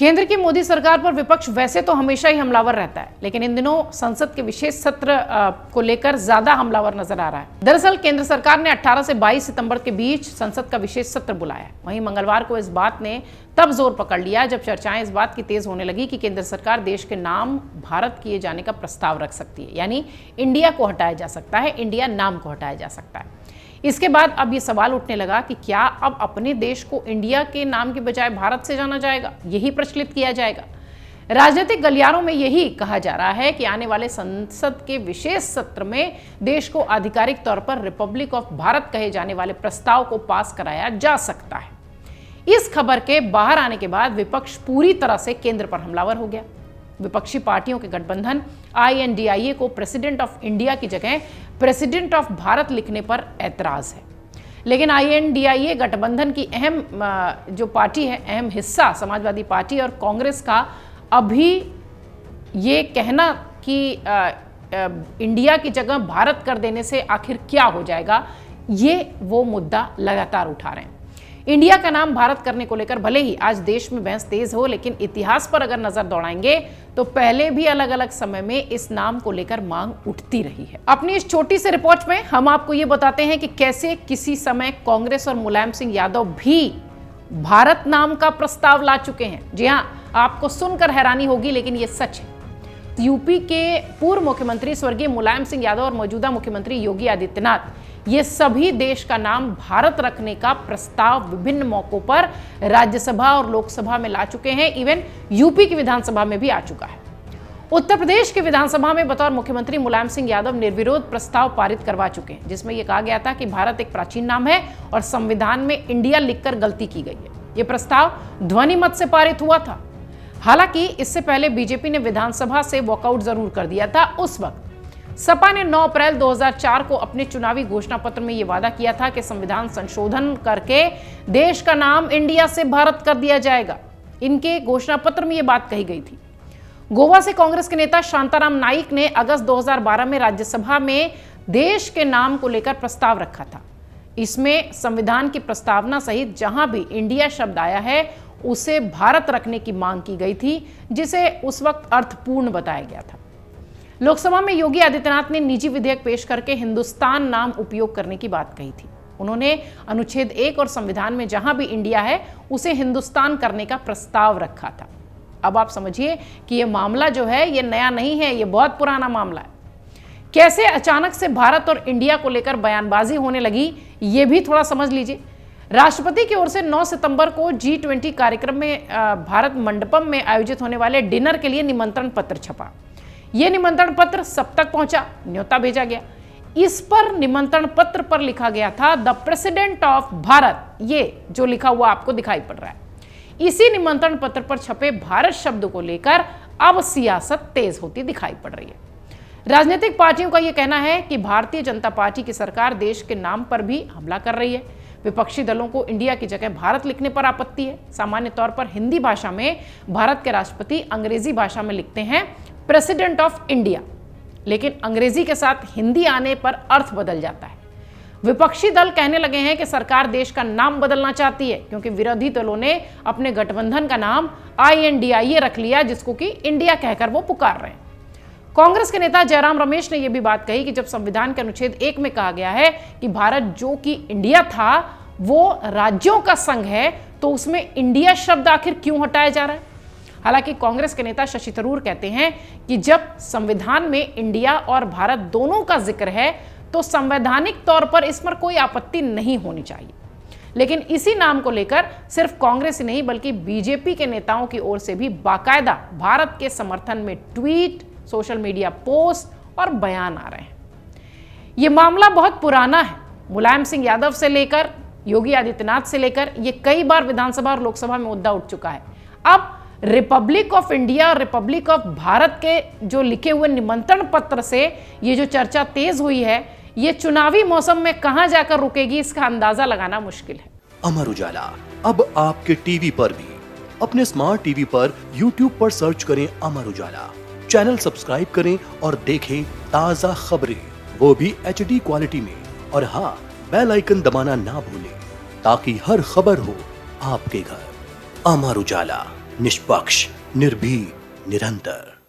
केंद्र की मोदी सरकार पर विपक्ष वैसे तो हमेशा ही हमलावर रहता है, लेकिन इन दिनों संसद के विशेष सत्र को लेकर ज्यादा हमलावर नजर आ रहा है। दरअसल केंद्र सरकार ने 18 से 22 सितंबर के बीच संसद का विशेष सत्र बुलाया है। वहीं मंगलवार को इस बात ने तब जोर पकड़ लिया जब चर्चाएं इस बात की तेज होने लगी कि केंद्र सरकार देश के नाम भारत किए जाने का प्रस्ताव रख सकती है, यानी इंडिया को हटाया जा सकता है, इंडिया नाम को हटाया जा सकता है। इसके बाद अब ये सवाल उठने लगा कि क्या अब अपने देश को इंडिया के नाम के बजाय भारत से जाना जाएगा, यही प्रचलित किया जाएगा। राजनीतिक गलियारों में यही कहा जा रहा है कि आने वाले संसद के विशेष सत्र में देश को आधिकारिक तौर पर रिपब्लिक ऑफ भारत कहे जाने वाले प्रस्ताव को पास कराया जा सकता है। इस खबर के बाहर आने के बाद विपक्ष पूरी तरह से केंद्र पर हमलावर हो गया। विपक्षी पार्टियों के गठबंधन INDIA को प्रेसिडेंट ऑफ इंडिया की जगह प्रेसिडेंट ऑफ भारत लिखने पर ऐतराज है, लेकिन INDIA गठबंधन की अहम जो पार्टी है, अहम हिस्सा समाजवादी पार्टी और कांग्रेस का अभी ये कहना कि इंडिया की जगह भारत कर देने से आखिर क्या हो जाएगा, ये वो मुद्दा लगातार उठा रहे हैं। इंडिया का नाम भारत करने को लेकर भले ही आज देश में बहस तेज हो, लेकिन इतिहास पर अगर नजर दौड़ाएंगे तो पहले भी अलग अलग समय में इस नाम को लेकर मांग उठती रही है। अपनी इस छोटी सी रिपोर्ट में हम आपको ये बताते हैं कि कैसे किसी समय कांग्रेस और मुलायम सिंह यादव भी भारत नाम का प्रस्ताव ला चुके हैं। जी हां, आपको सुनकर हैरानी होगी, लेकिन ये सच है। यूपी के पूर्व मुख्यमंत्री स्वर्गीय मुलायम सिंह यादव और मौजूदा मुख्यमंत्री योगी आदित्यनाथ, ये सभी देश का नाम भारत रखने का प्रस्ताव विभिन्न मौकों पर राज्यसभा और लोकसभा में ला चुके हैं। इवन यूपी की विधानसभा में भी आ चुका है। उत्तर प्रदेश की विधानसभा में बतौर मुख्यमंत्री मुलायम सिंह यादव निर्विरोध प्रस्ताव पारित करवा चुके हैं, जिसमें यह कहा गया था कि भारत एक प्राचीन नाम है और संविधान में इंडिया लिखकर गलती की गई है। यह प्रस्ताव ध्वनि मत से पारित हुआ था। हालांकि इससे पहले बीजेपी ने विधानसभा से वॉकआउट जरूर कर दिया था। उस वक्त सपा ने 9 अप्रैल 2004 को अपने चुनावी घोषणा पत्र में यह वादा किया था कि संविधान संशोधन करके देश का नाम इंडिया से भारत कर दिया जाएगा। इनके घोषणा पत्र में यह बात कही गई थी। गोवा से कांग्रेस के नेता शांताराम नाइक ने अगस्त 2012 में राज्यसभा में देश के नाम को लेकर प्रस्ताव रखा था। इसमें संविधान की प्रस्तावना सहित जहां भी इंडिया शब्द आया है उसे भारत रखने की मांग की गई थी, जिसे उस वक्त अर्थपूर्ण बताया गया था। लोकसभा में योगी आदित्यनाथ ने निजी विधेयक पेश करके हिंदुस्तान नाम उपयोग करने की बात कही थी। उन्होंने अनुच्छेद 1 और संविधान में जहां भी इंडिया है उसे हिंदुस्तान करने का प्रस्ताव रखा था। अब आप समझिए कि यह मामला जो है ये नया नहीं है, ये बहुत पुराना मामला है। कैसे अचानक से भारत और इंडिया को लेकर बयानबाजी होने लगी, ये भी थोड़ा समझ लीजिए। राष्ट्रपति की ओर से 9 सितंबर को G20 कार्यक्रम में भारत मंडपम में आयोजित होने वाले डिनर के लिए निमंत्रण पत्र छपा। यह निमंत्रण पत्र सब तक पहुंचा, न्योता भेजा गया। इस पर निमंत्रण पत्र पर लिखा गया था द प्रेसिडेंट ऑफ भारत, ये जो लिखा हुआ आपको दिखाई पड़ रहा है। इसी निमंत्रण पत्र पर छपे भारत शब्द को लेकर अब सियासत तेज होती दिखाई पड़ रही है। राजनीतिक पार्टियों का यह कहना है कि भारतीय जनता पार्टी की सरकार देश के नाम पर भी हमला कर रही है। विपक्षी दलों को इंडिया की जगह भारत लिखने पर आपत्ति है। सामान्य तौर पर हिंदी भाषा में भारत के राष्ट्रपति अंग्रेजी भाषा में लिखते हैं प्रेसिडेंट ऑफ इंडिया, लेकिन अंग्रेजी के साथ हिंदी आने पर अर्थ बदल जाता है। विपक्षी दल कहने लगे हैं कि सरकार देश का नाम बदलना चाहती है, क्योंकि विरोधी दलों ने अपने गठबंधन का नाम INDIA रख लिया, जिसको कि इंडिया कहकर वो पुकार रहे हैं। कांग्रेस के नेता जयराम रमेश ने यह भी बात कही कि जब संविधान के अनुच्छेद 1 में कहा गया है कि भारत जो कि इंडिया था वो राज्यों का संघ है, तो उसमें इंडिया शब्द आखिर क्यों हटाया जा रहा है। हालांकि कांग्रेस के नेता शशि थरूर कहते हैं कि जब संविधान में इंडिया और भारत दोनों का जिक्र है तो संवैधानिक तौर पर इस पर कोई आपत्ति नहीं होनी चाहिए। लेकिन इसी नाम को लेकर सिर्फ कांग्रेस ही नहीं बल्कि बीजेपी के नेताओं की ओर से भी बाकायदा भारत के समर्थन में ट्वीट, सोशल मीडिया पोस्ट और बयान आ रहे हैं। यह मामला बहुत पुराना है। मुलायम सिंह यादव से लेकर योगी आदित्यनाथ से लेकर यह कई बार विधानसभा और लोकसभा में मुद्दा उठ चुका है। अब रिपब्लिक ऑफ इंडिया और रिपब्लिक ऑफ भारत के जो लिखे हुए निमंत्रण पत्र से ये जो चर्चा तेज हुई है, ये चुनावी मौसम में कहां जाकर रुकेगी, इसका अंदाजा लगाना मुश्किल है। अमर उजाला अब आपके टीवी पर भी। अपने स्मार्ट टीवी पर YouTube पर सर्च करें अमर उजाला, चैनल सब्सक्राइब करें और देखें ताजा खबरें, वो भी HD क्वालिटी में। और हाँ, बेल आइकन दबाना ना भूलें ताकि हर खबर हो आपके घर। अमर उजाला, निष्पक्ष, निर्भीक, निरंतर।